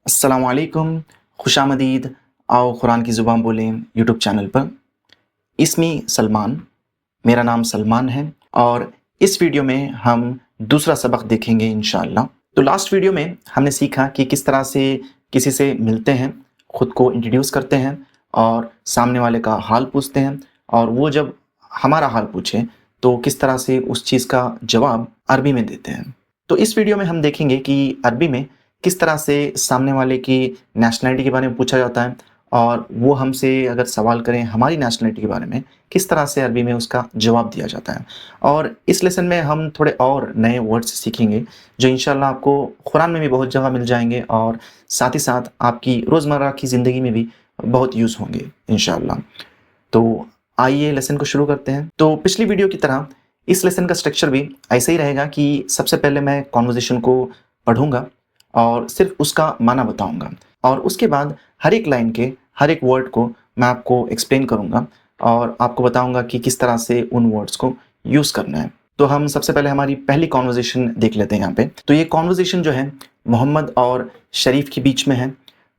अस्सलामुअलैकुम, खुशामदीद। आओ कुरान की ज़ुबान बोलें यूट्यूब चैनल पर। इसमी सलमान, मेरा नाम सलमान है और इस वीडियो में हम दूसरा सबक देखेंगे इंशाअल्लाह। तो लास्ट वीडियो में हमने सीखा कि किस तरह से किसी से मिलते हैं, ख़ुद को इंट्रोड्यूस करते हैं और सामने वाले का हाल पूछते हैं, और वो जब हमारा हाल पूछे तो किस तरह से उस चीज़ का जवाब अरबी में देते हैं। तो इस वीडियो में हम देखेंगे कि अरबी में किस तरह से सामने वाले की नेशनैलिटी के बारे में पूछा जाता है, और वो हमसे अगर सवाल करें हमारी नेशनैलिटी के बारे में, किस तरह से अरबी में उसका जवाब दिया जाता है। और इस लेसन में हम थोड़े और नए वर्ड्स सीखेंगे जो इंशाअल्लाह आपको कुरान में भी बहुत जगह मिल जाएंगे और साथ ही साथ आपकी रोज़मर्रा की ज़िंदगी में भी बहुत यूज़ होंगे इंशाअल्लाह। तो आइए लेसन को शुरू करते हैं। तो पिछली वीडियो की तरह इस लेसन का स्ट्रक्चर भी ऐसे ही रहेगा कि सबसे पहले मैं कॉन्वर्सेशन को पढ़ूंगा और सिर्फ उसका माना बताऊंगा, और उसके बाद हर एक लाइन के हर एक वर्ड को मैं आपको एक्सप्लेन करूंगा और आपको बताऊंगा कि किस तरह से उन वर्ड्स को यूज़ करना है। तो हम सबसे पहले हमारी पहली कॉन्वर्सेशन देख लेते हैं यहाँ पे। तो ये कॉन्वर्सेशन जो है मोहम्मद और शरीफ के बीच में है।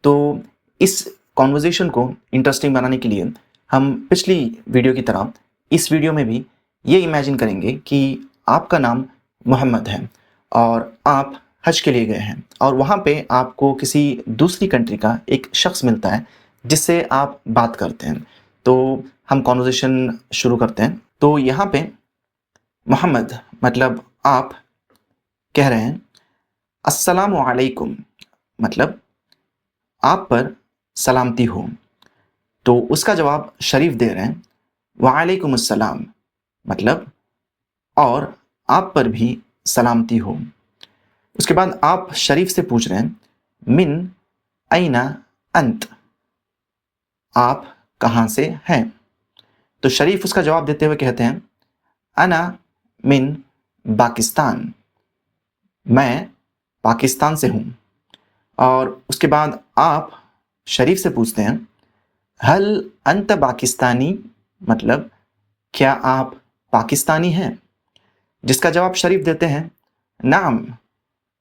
तो इस कॉन्वर्सेशन को इंटरेस्टिंग बनाने के लिए हम पिछली वीडियो की तरह इस वीडियो में भी ये इमेजिन करेंगे कि आपका नाम मोहम्मद है और आप हज के लिए गए हैं, और वहाँ पे आपको किसी दूसरी कंट्री का एक शख्स मिलता है जिससे आप बात करते हैं। तो हम कॉन्वर्सेशन शुरू करते हैं। तो यहाँ पे मोहम्मद मतलब आप कह रहे हैं अस्सलामु अलैकुम, मतलब आप पर सलामती हो। तो उसका जवाब शरीफ दे रहे हैं वालेकुम अस्सलाम, मतलब और आप पर भी सलामती हो। उसके बाद आप शरीफ से पूछ रहे हैं मिन ऐना अंत, आप कहाँ से हैं। तो शरीफ उसका जवाब देते हुए कहते हैं अना मिन पाकिस्तान, मैं पाकिस्तान से हूँ। और उसके बाद आप शरीफ से पूछते हैं हल अंत पाकिस्तानी, मतलब क्या आप पाकिस्तानी हैं। जिसका जवाब शरीफ देते हैं नाम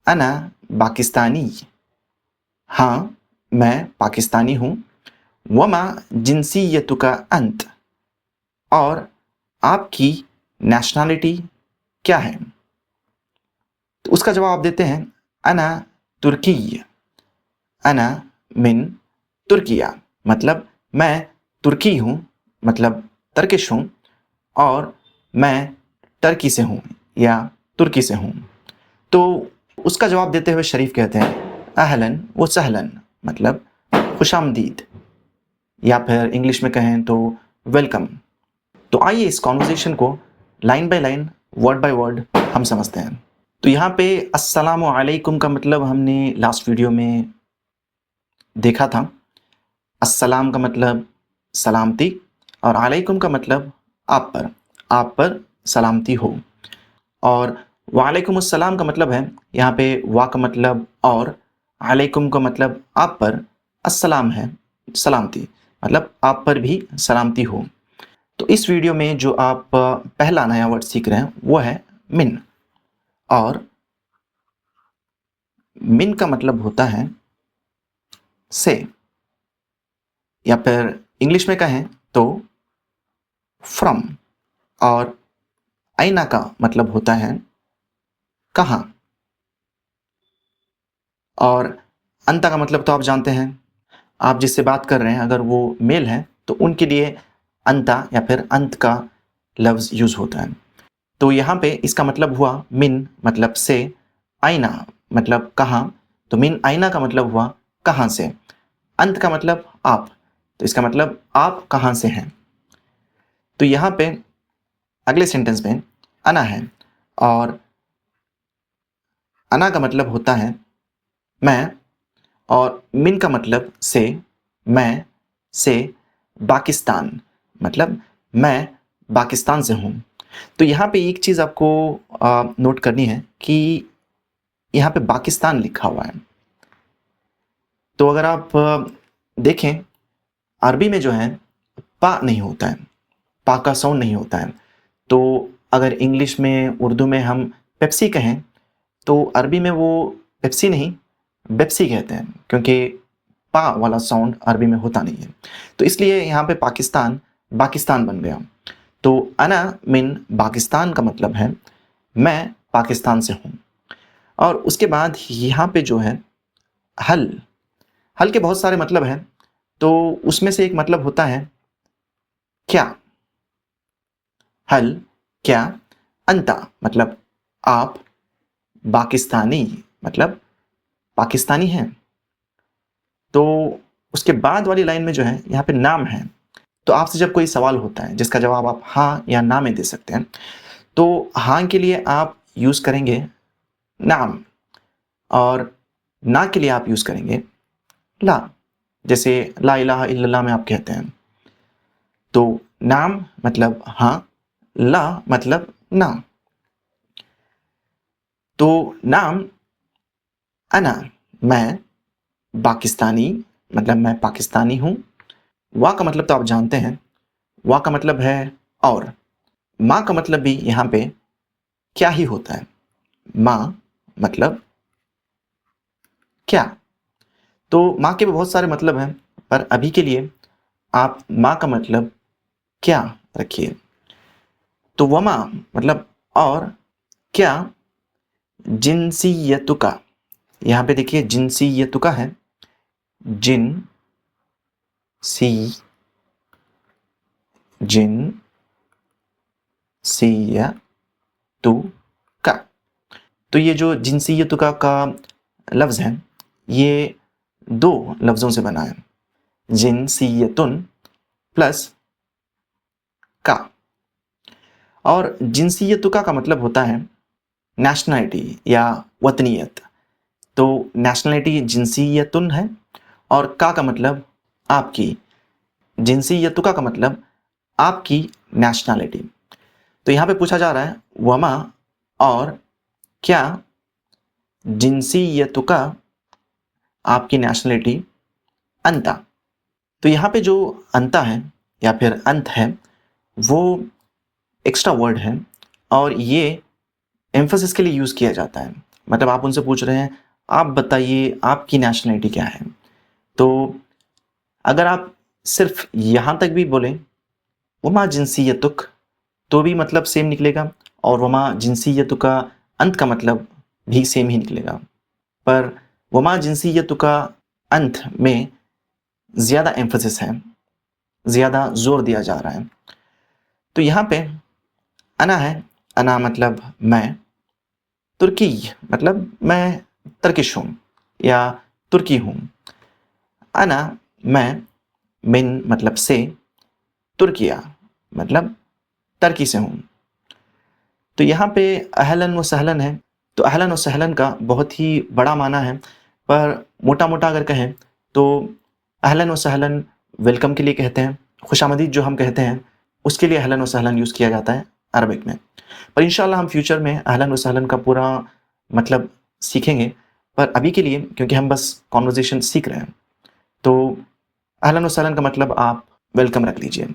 अना पाकिस्तानी, हाँ मैं पाकिस्तानी हूँ। वमा जिनसियतुका अंत, और आपकी नेशनैलिटी क्या है। तो उसका जवाब देते हैं अना तुर्की, अना मिन तुर्किया, मतलब मैं तुर्की हूँ, मतलब तर्किश हूँ, और मैं टर्की से हूँ या तुर्की से हूँ। तो उसका जवाब देते हुए शरीफ कहते हैं अहलन व सहलन, मतलब खुशामदीद, या फिर इंग्लिश में कहें तो वेलकम। तो आइए इस कॉन्वर्सेशन को line by line, word by word हम समझते हैं। तो यहाँ पे अस्सलामु अलैकुम का मतलब हमने लास्ट वीडियो में देखा था। अस्सलाम का मतलब सलामती, और अलैकुम का मतलब आप पर सलामती हो। और वालेकुम अस्सलाम का मतलब है यहाँ पे वा का मतलब और, अलैकुम का मतलब आप पर, अस्सलाम है सलामती, मतलब आप पर भी सलामती हो। तो इस वीडियो में जो आप पहला नया वर्ड सीख रहे हैं वो है मिन, और मिन का मतलब होता है से, या फिर इंग्लिश में कहें तो फ्रॉम। और ऐना का मतलब होता है कहाँ, और अंता का मतलब तो आप जानते हैं, आप जिससे बात कर रहे हैं अगर वो मेल है तो उनके लिए अंता या फिर अंत का लफ्ज़ यूज़ होता है। तो यहाँ पे इसका मतलब हुआ मिन मतलब से, आईना मतलब कहाँ, तो मिन आईना का मतलब हुआ कहाँ से, अंत का मतलब आप, तो इसका मतलब आप कहाँ से हैं। तो यहाँ पे अगले सेंटेंस में अना है, और अना का मतलब होता है मैं, और मिन का मतलब से, मैं से पाकिस्तान, मतलब मैं पाकिस्तान से हूँ। तो यहाँ पे एक चीज़ आपको नोट करनी है कि यहाँ पे पाकिस्तान लिखा हुआ है। तो अगर आप देखें अरबी में जो है पा नहीं होता है, पा का साउंड नहीं होता है। तो अगर इंग्लिश में, उर्दू में हम पेप्सी कहें तो अरबी में वो पेप्सी नहीं बेप्सी कहते हैं, क्योंकि पा वाला साउंड अरबी में होता नहीं है। तो इसलिए यहाँ पे पाकिस्तान बाकिस्तान बन गया। तो अना मिन पाकिस्तान का मतलब है मैं पाकिस्तान से हूँ। और उसके बाद यहाँ पे जो है हल, हल के बहुत सारे मतलब हैं, तो उसमें से एक मतलब होता है क्या। हल, क्या। अंता मतलब आप, पाकिस्तानी मतलब पाकिस्तानी हैं। तो उसके बाद वाली लाइन में जो है यहाँ पे नाम है। तो आपसे जब कोई सवाल होता है जिसका जवाब आप हाँ या ना में दे सकते हैं, तो हाँ के लिए आप यूज़ करेंगे नाम, और ना के लिए आप यूज़ करेंगे ला। जैसे ला इलाहा इल्लल्लाह में आप कहते हैं, तो नाम मतलब हाँ, ला मतलब ना। तो नाम अना, मैं, पाकिस्तानी मतलब मैं पाकिस्तानी हूँ। वाह का मतलब तो आप जानते हैं, वाह का मतलब है और। माँ का मतलब भी यहाँ पे क्या ही होता है। माँ मतलब क्या। तो माँ के भी बहुत सारे मतलब हैं, पर अभी के लिए आप माँ का मतलब क्या रखिए। तो वमा मतलब और, क्या जिनसियतुका। यहाँ पे देखिए जिनसियतुका है, जिन सी जिन सियतुका। तो ये जो जिनसियतुका का लफ्ज़ है, ये दो लफ्ज़ों से बना है, जिनसियतुन प्लस का। और जिनसियतुका का मतलब होता है नेशनलिटी या वतनीयत। तो नेशनलिटी जिनसियतुन है, और का मतलब आपकी। जिनसियतुका का मतलब आपकी नेशनलिटी। तो यहाँ पे पूछा जा रहा है वमा और क्या जिनसियतुका आपकी नेशनलिटी अंता। तो यहाँ पे जो अंता है या फिर अंत है, वो एक्स्ट्रा वर्ड है, और ये एम्फोसिस के लिए यूज़ किया जाता है। मतलब आप उनसे पूछ रहे हैं आप बताइए आपकी नेशनलिटी क्या है। तो अगर आप सिर्फ यहाँ तक भी बोलें वमा जिनसियतुक, तो भी मतलब सेम निकलेगा, और वमा जिनसियतुका अंत का मतलब भी सेम ही निकलेगा। पर वमा जिनसियतुका अंत में ज़्यादा एम्फोसिस है, ज़्यादा जोर दिया जा रहा है। तो यहाँ पे अना है, अना मतलब मैं। तुर्की मतलब मैं तर्किश हूँ या तुर्की हूँ। अना मैं, मिन मतलब से, तुर्किया मतलब टर्की से हूँ। तो यहाँ पे अहलन व सहलन है। तो अहलन व सहलन का बहुत ही बड़ा माना है, पर मोटा मोटा अगर कहें तो अहलन व सहलन वेलकम के लिए कहते हैं। खुशामदीद जो हम कहते हैं उसके लिए अहलन व सहलन यूज़ किया जाता है अरबिक में। पर इंशाल्लाह हम फ्यूचर में अहलन व सहलन का पूरा मतलब सीखेंगे। पर अभी के लिए क्योंकि हम बस कॉन्वर्जेसन सीख रहे हैं, तो अहलन व सहलन का मतलब आप वेलकम रख लीजिए।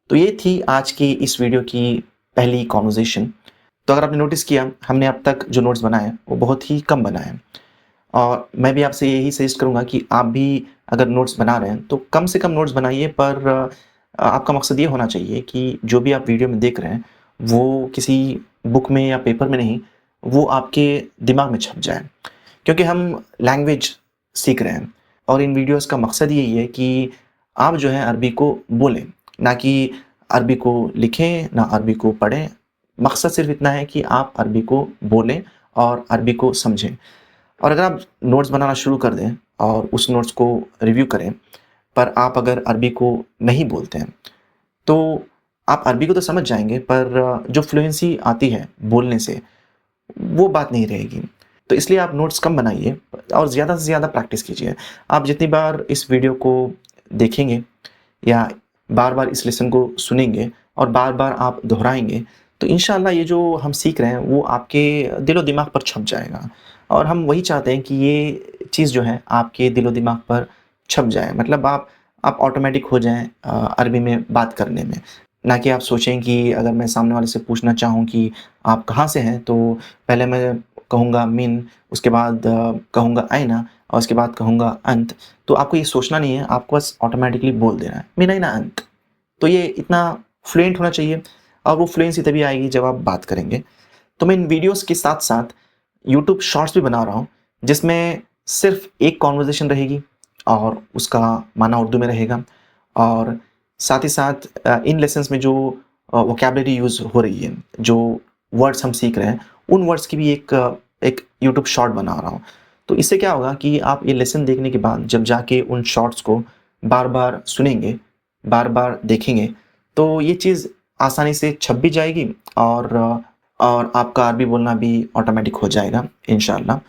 तो ये थी आज की इस वीडियो की पहली कॉन्वर्जेसन। तो अगर आपने नोटिस किया, हमने अब तक जो नोट्स बनाए हैं वो बहुत ही कम बनाए हैं, और मैं भी आपसे यही सजेस्ट करूँगा कि आप भी अगर नोट्स बना रहे हैं तो कम से कम नोट्स बनाइए। पर आपका मकसद ये होना चाहिए कि जो भी आप वीडियो में देख रहे हैं वो किसी बुक में या पेपर में नहीं, वो आपके दिमाग में छप जाए। क्योंकि हम लैंग्वेज सीख रहे हैं, और इन वीडियोस का मकसद यही है कि आप जो है अरबी को बोलें, ना कि अरबी को लिखें, ना अरबी को पढ़ें। मकसद सिर्फ इतना है कि आप अरबी को बोलें और अरबी को समझें। और अगर आप नोट्स बनाना शुरू कर दें और उस नोट्स को रिव्यू करें, पर आप अगर अरबी को नहीं बोलते हैं, तो आप अरबी को तो समझ जाएंगे, पर जो फ्लुएंसी आती है बोलने से, वो बात नहीं रहेगी। तो इसलिए आप नोट्स कम बनाइए और ज़्यादा से ज़्यादा प्रैक्टिस कीजिए। आप जितनी बार इस वीडियो को देखेंगे या बार बार इस लेसन को सुनेंगे और बार बार आप दोहराएंगे, तो इंशाल्लाह ये जो हम सीख रहे हैं वो आपके दिलो दिमाग पर छप जाएगा। और हम वही चाहते हैं कि ये चीज़ जो है आपके दिलो दिमाग पर छप जाए, मतलब आप ऑटोमेटिक हो जाएं अरबी में बात करने में। ना कि आप सोचें कि अगर मैं सामने वाले से पूछना चाहूँ कि आप कहाँ से हैं, तो पहले मैं कहूँगा मिन, उसके बाद कहूँगा आइना और उसके बाद कहूँगा अंत, तो आपको ये सोचना नहीं है, आपको बस ऑटोमेटिकली बोल देना है मिन आइना अंत। तो ये इतना फ्लुएंट होना चाहिए और वो फ्लुएंसी तभी आएगी जब आप बात करेंगे। तो मैं इन वीडियोस के साथ-साथ यूट्यूब शॉर्ट्स भी बना रहा हूँ, जिसमें सिर्फ़ एक कन्वर्सेशन रहेगी और उसका माना उर्दू में रहेगा और साथ ही साथ इन लेसन्स में जो वोकैब्युलरी यूज़ हो रही है, जो वर्ड्स हम सीख रहे हैं, उन वर्ड्स की भी एक यूट्यूब शॉर्ट बना रहा हूँ। तो इससे क्या होगा कि आप ये लेसन देखने के बाद जब जाके उन शॉर्ट्स को बार-बार सुनेंगे, बार-बार देखेंगे, तो ये चीज़ आसानी से छप भी जाएगी और आपका अरबी बोलना भी ऑटोमेटिक हो जाएगा इंशाअल्लाह।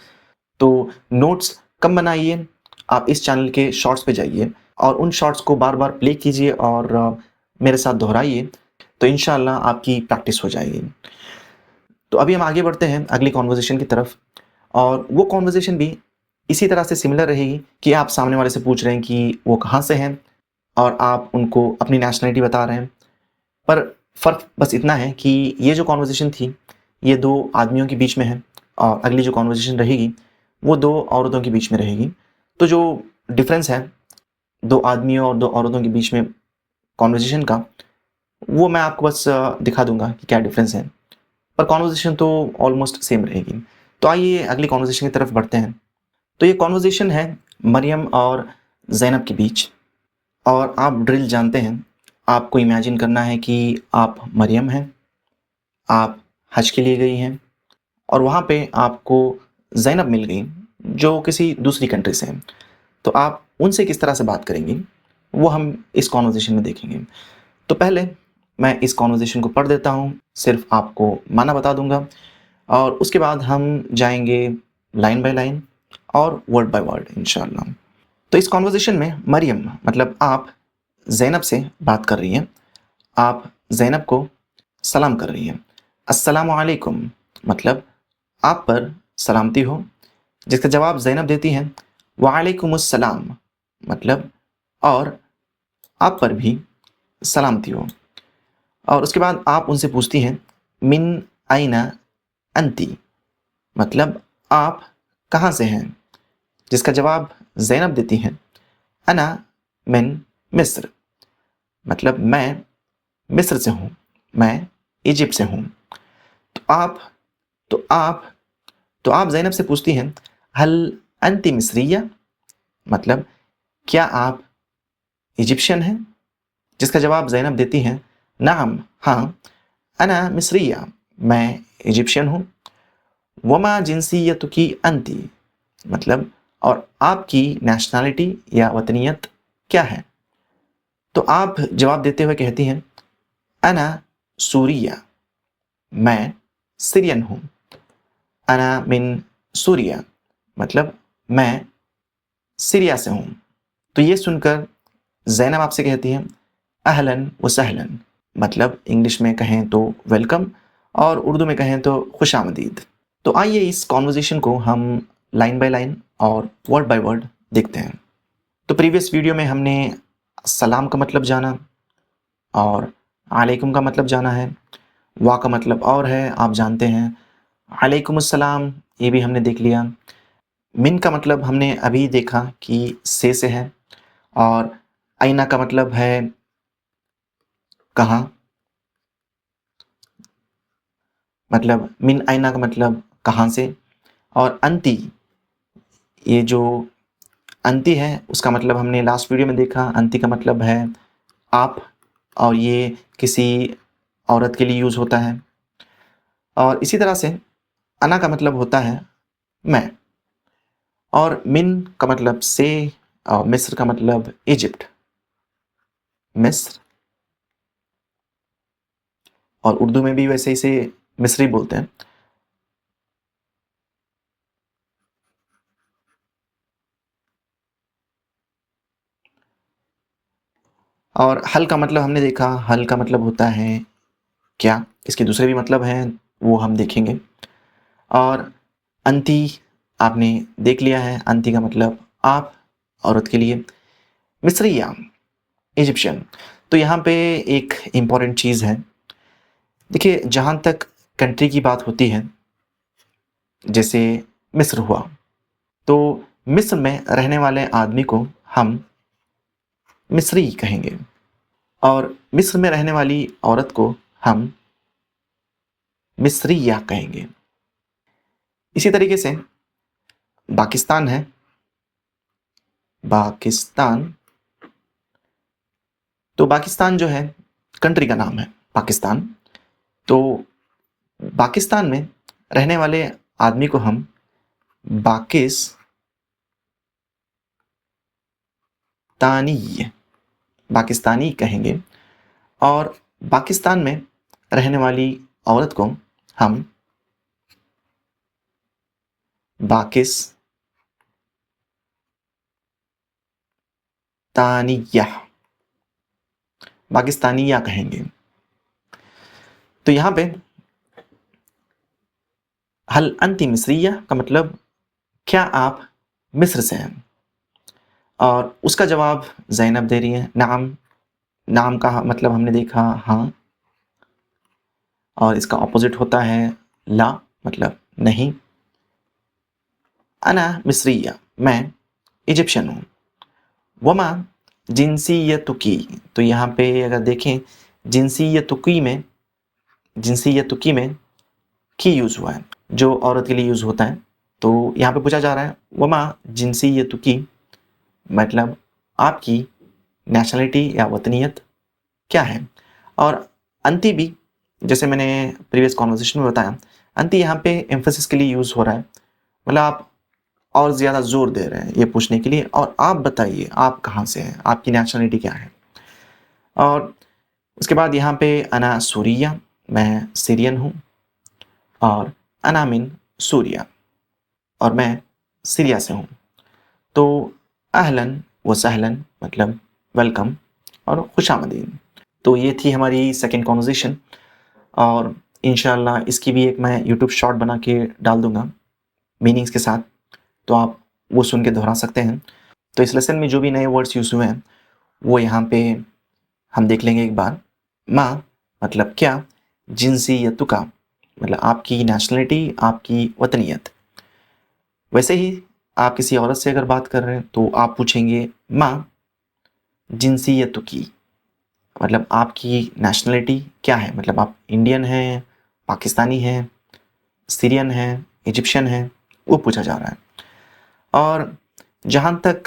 तो नोट्स कम बनाइए, आप इस चैनल के शॉर्ट्स पे जाइए और उन शॉर्ट्स को बार-बार प्ले कीजिए और मेरे साथ दोहराइए, तो इंशाअल्लाह आपकी प्रैक्टिस हो जाएगी। तो अभी हम आगे बढ़ते हैं अगली कन्वर्सेशन की तरफ और वो कन्वर्सेशन भी इसी तरह से सिमिलर रहेगी कि आप सामने वाले से पूछ रहे हैं कि वो कहाँ से हैं और आप उनको अपनी नेशनैलिटी बता रहे हैं। पर फ़र्क बस इतना है कि ये जो कन्वर्सेशन थी, ये 2 आदमियों के बीच में है और अगली जो कन्वर्सेशन रहेगी, वो 2 औरतों के बीच में रहेगी। तो जो डिफ़रेंस है 2 आदमियों और 2 औरतों के बीच में कन्वर्सेशन का, वो मैं आपको बस दिखा दूँगा कि क्या डिफ़रेंस है। पर कन्वर्सेशन तो ऑलमोस्ट सेम रहेगी। तो आइए अगली कन्वर्सेशन की तरफ बढ़ते हैं। तो ये कन्वर्सेशन है मरियम और ज़ैनब के बीच और आप ड्रिल जानते हैं। आपको इमेजिन करना है कि आप मरियम हैं, आप हज के लिए गई हैं और वहाँ पे आपको ज़ैनब मिल गई, जो किसी दूसरी कंट्री से हैं। तो आप उनसे किस तरह से बात करेंगी, वो हम इस कन्वर्सेशन में देखेंगे। तो पहले मैं इस कन्वर्सेशन को पढ़ देता हूँ, सिर्फ़ आपको माना बता दूँगा और उसके बाद हम जाएँगे लाइन बाय लाइन और वर्ड बाय वर्ड इंशाअल्लाह। तो इस कन्वर्सेशन में मरियम मतलब आप ज़ैनब से बात कर रही हैं। आप ज़ैनब को सलाम कर रही हैं। अस्सलामु अलैकुम मतलब आप पर सलामती हो, जिसका जवाब ज़ैनब देती हैं वालेकुमुस्सलाम मतलब और आप पर भी सलामती हो। और उसके बाद आप उनसे पूछती हैं मिन आइना अंती मतलब आप कहाँ से हैं, जिसका जवाब ज़ैनब देती हैं अना मिन मिस्र मतलब मैं मिस्र से हूँ, मैं इजिप्ट से हूँ। तो आप तो आप तो आप ज़ैनब से पूछती हैं हल अंती मिस्रिया मतलब क्या आप इजिप्शियन हैं, जिसका जवाब ज़ैनब देती हैं नाम हाँ अना मिस्रिया मैं इजिप्शियन हूँ। वमा जिनसियतुकी अंती मतलब और आपकी नेशनैलिटी या वतनियत क्या है। तो आप जवाब देते हुए कहती हैं अना सूरिया मैं सीरियन हूँ। अना मिन सूरिया मतलब मैं सीरिया से हूँ। तो ये सुनकर ज़ैनब आपसे कहती हैं अहलन व सहलन मतलब इंग्लिश में कहें तो वेलकम और उर्दू में कहें तो खुशामदीद। तो आइए इस कॉन्वर्जेशन को हम लाइन बाय लाइन और वर्ड बाय वर्ड देखते हैं। तो प्रीवियस वीडियो में हमने सलाम का मतलब जाना और अलैकुम का मतलब जाना है। वाह का मतलब और है, आप जानते हैं। अलैकुमुस्सलाम ये भी हमने देख लिया। मिन का मतलब हमने अभी देखा कि से है और आइना का मतलब है कहाँ, मतलब मिन आइना का मतलब कहाँ से और अंती ये जो अंती है उसका मतलब हमने लास्ट वीडियो में देखा। अंती का मतलब है आप और ये किसी औरत के लिए यूज़ होता है। और इसी तरह से अना का मतलब होता है मैं और मिन का मतलब से और मिस्र का मतलब इजिप्ट, मिस्र और उर्दू में भी वैसे इसे मिस्री बोलते हैं। और हल का मतलब हमने देखा, हल का मतलब होता है क्या, इसके दूसरे भी मतलब हैं वो हम देखेंगे। और अंती आपने देख लिया है, अंती का मतलब आप औरत के लिए। मिस्रिया इजिप्शियन। तो यहाँ पे एक इम्पॉर्टेंट चीज़ है, देखिए जहाँ तक कंट्री की बात होती है जैसे मिस्र हुआ, तो मिस्र में रहने वाले आदमी को हम मिस्री कहेंगे और मिस्र में रहने वाली औरत को हम मिस्रिया कहेंगे। इसी तरीके से पाकिस्तान है, पाकिस्तान, तो पाकिस्तान जो है कंट्री का नाम है पाकिस्तान। तो पाकिस्तान में रहने वाले आदमी को हम पाकिस्तानी कहेंगे और पाकिस्तान में रहने वाली औरत को हम पाकिस्तानिया कहेंगे। तो यहाँ पे हल अंति मिस्रिया का मतलब क्या आप मिस्र से हैं, और उसका जवाब ज़ैनब दे रही है नाम। नाम का मतलब हमने देखा हाँ, और इसका ऑपोजिट होता है ला, मतलब नहीं। अना मिस्रिया, मैं इजिप्शियन हूँ। वमा जिनसियतुकी, तो यहाँ पे अगर देखें जिनसियतुकी में की यूज़ हुआ है जो औरत के लिए यूज़ होता है। तो यहाँ पे पूछा जा रहा है वमा जिनसियतुकी, मतलब आपकी नेशनलिटी या वतनियत क्या है। और अंति भी, जैसे मैंने प्रीवियस कॉन्वर्सेशन में बताया, अंति यहाँ पे एम्फेसिस के लिए यूज़ हो रहा है, मतलब आप और ज़्यादा जोर दे रहे हैं ये पूछने के लिए, और आप बताइए आप कहाँ से हैं, आपकी नेशनलिटी क्या है। और उसके बाद यहाँ पे अना सूरिया, मैं सीरियन हूँ, और अना मिन सूरिया, और मैं सीरिया से हूँ। तो अहलन व सहलन, मतलब वेलकम और खुशामदीद। तो ये थी हमारी सेकेंड कॉन्वर्सेशन, और इंशाल्लाह इसकी भी एक मैं यूट्यूब शॉर्ट बना के डाल दूँगा मीनिंग्स के साथ, तो आप वो सुन के दोहरा सकते हैं। तो इस लेसन में जो भी नए वर्ड्स यूज़ हुए हैं वो यहाँ पे हम देख लेंगे एक बार। माँ मतलब क्या, जिनसियतुका मतलब आपकी नेशनलिटी, आपकी वतनियत। वैसे ही आप किसी औरत से अगर बात कर रहे हैं तो आप पूछेंगे माँ जिनसियतुकी, मतलब आपकी नेशनलिटी क्या है, मतलब आप इंडियन हैं, पाकिस्तानी हैं, सीरियन हैं, इजिप्शियन हैं, वो पूछा जा रहा है। और जहाँ तक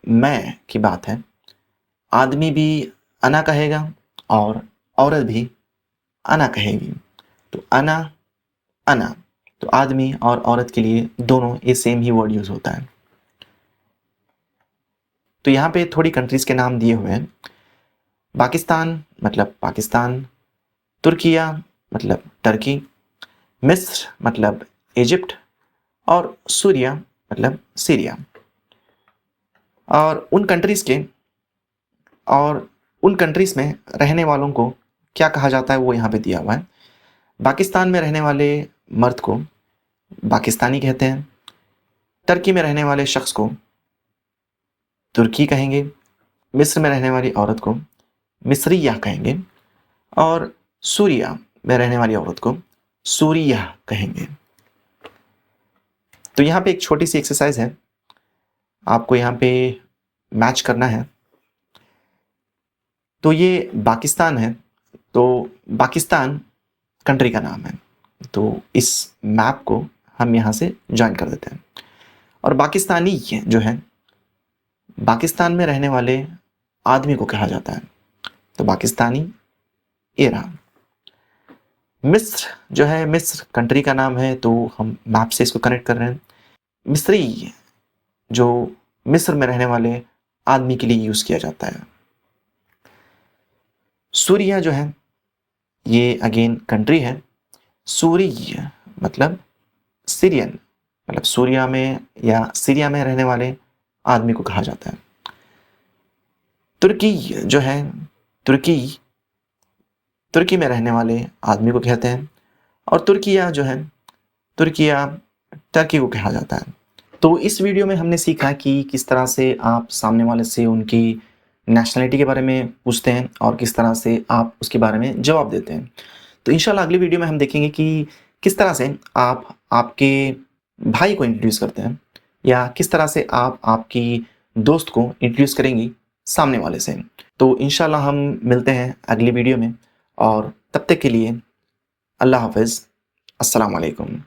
मैं की बात है, आदमी भी अना कहेगा और औरत भी अना कहेगी। तो अना अना, तो आदमी और औरत के लिए दोनों ये सेम ही वर्ड यूज़ होता है। तो यहाँ पे थोड़ी कंट्रीज़ के नाम दिए हुए हैं। पाकिस्तान मतलब पाकिस्तान, तुर्किया मतलब टर्की, मिस्र मतलब इजिप्ट, और सूरिया मतलब सीरिया। और उन कंट्रीज़ में रहने वालों को क्या कहा जाता है वो यहाँ पे दिया हुआ है। पाकिस्तान में रहने वाले मर्द को पाकिस्तानी कहते हैं, टर्की में रहने वाले शख्स को तुर्की कहेंगे, मिस्र में रहने वाली औरत को मिस्रिया कहेंगे, और सूरिया में रहने वाली औरत को सूरिया कहेंगे। तो यहाँ पे एक छोटी सी एक्सरसाइज है, आपको यहाँ पे मैच करना है। तो ये पाकिस्तान है, तो पाकिस्तान कंट्री का नाम है, तो इस मैप को हम यहाँ से ज्वाइन कर देते हैं। और पाकिस्तानी जो है, पाकिस्तान में रहने वाले आदमी को कहा जाता है, तो पाकिस्तानी ये रहा। मिस्र जो है, मिस्र कंट्री का नाम है, तो हम मैप से इसको कनेक्ट कर रहे हैं। मिस्री जो मिस्र में रहने वाले आदमी के लिए यूज़ किया जाता है। सूरिया जो है ये अगेन कंट्री है, सूरी मतलब सीरियन, मतलब सूरिया में या सीरिया में रहने वाले आदमी को कहा जाता है। तुर्की जो है, तुर्की में रहने वाले आदमी को कहते हैं, और तुर्किया जो है, तुर्किया टर्की को कहा जाता है। तो इस वीडियो में हमने सीखा कि किस तरह से आप सामने वाले से उनकी नेशनलिटी के बारे में पूछते हैं और किस तरह से आप उसके बारे में जवाब देते हैं। तो इंशाल्लाह अगली वीडियो में हम देखेंगे कि किस तरह से आप आपके भाई को इंट्रोड्यूस करते हैं, या किस तरह से आप आपकी दोस्त को इंट्रोड्यूस करेंगी सामने वाले से। तो इंशाल्लाह हम मिलते हैं अगली वीडियो में, और तब तक के लिए अल्लाह हाफ़िज़। अस्सलाम वालेकुम।